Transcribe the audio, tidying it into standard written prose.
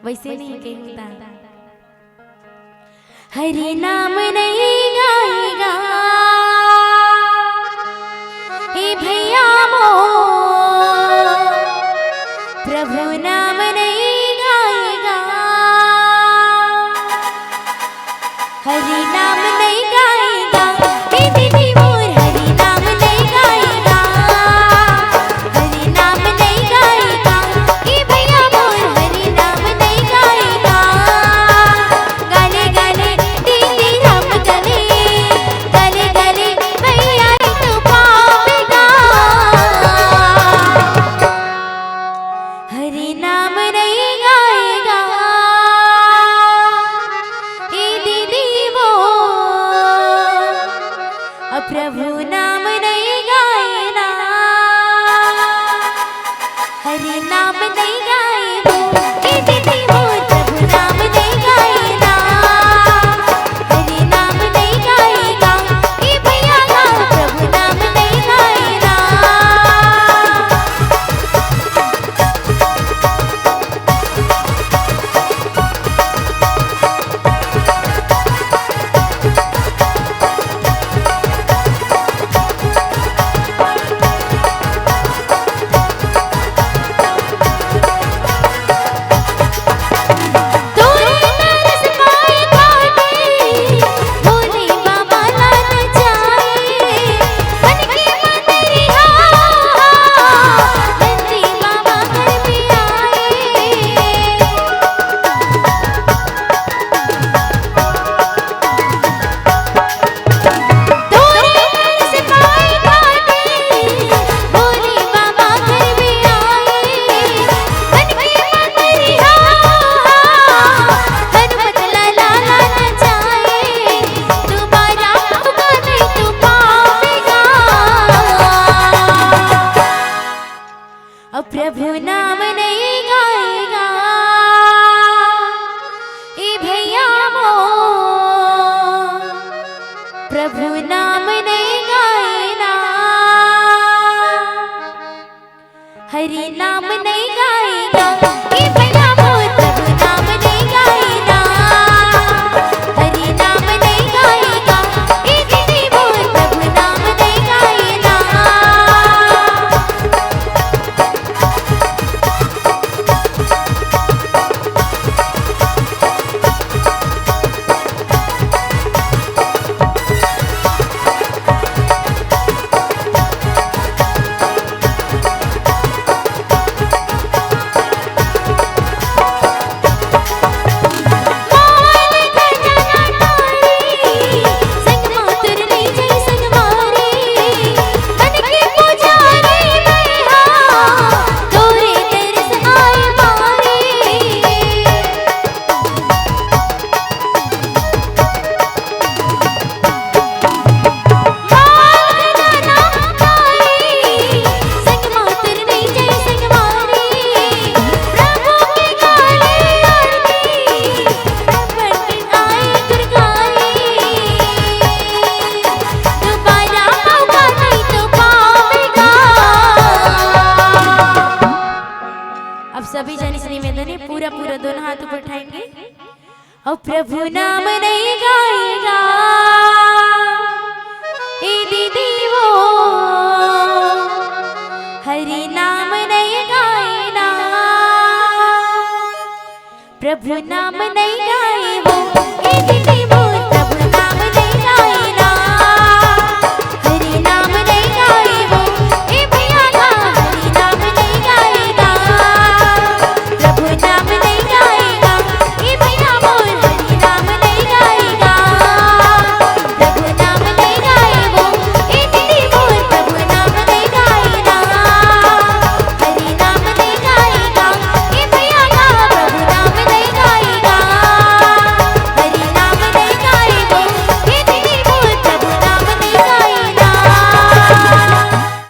वैसे नहीं कहता। हरि नाम नहीं गाएगा हे भैया मो, प्रभु नाम नहीं गाएगा। हरि नाम नहीं गाएगा हे दीदी मोर, हरि नाम नहीं गाएगा। हरि नाम नहीं गाएगा हे भैया मोर, हरि नाम नहीं गाएगा। गाले गाले दीदी राम गले, गले गले भैया तो पावेगा। हरि नाम नहीं गाएगा हे दीदी वो, प्रभु नाम नहीं गाएगा। हरि नाम नहीं गाए वो हे दीदी वो, प्रभु नाम नहीं गाएगा। हरि नाम नहीं गाएगा हे भैया गा, प्रभु नाम नहीं गाएगा। प्रभु नाम नहीं गाएगा ए भैया मो, प्रभु नाम नहीं गाएगा। हरि नाम नहीं गाएगा ए भैया मो, प्रभु नाम नहीं गाएगा। हरि नाम नहीं गाएगा ए दीदी मो, प्रभु नाम नहीं गाएगा। सभी जन इस निवेदन है, पूरा पूरा दोनों हाथ ऊपर उठाएंगे और प्रभु नाम नहीं गाएगा ए दीदी वो, हरि नाम नहीं गाएगा। प्रभु नाम नहीं गाए वो ए दीदी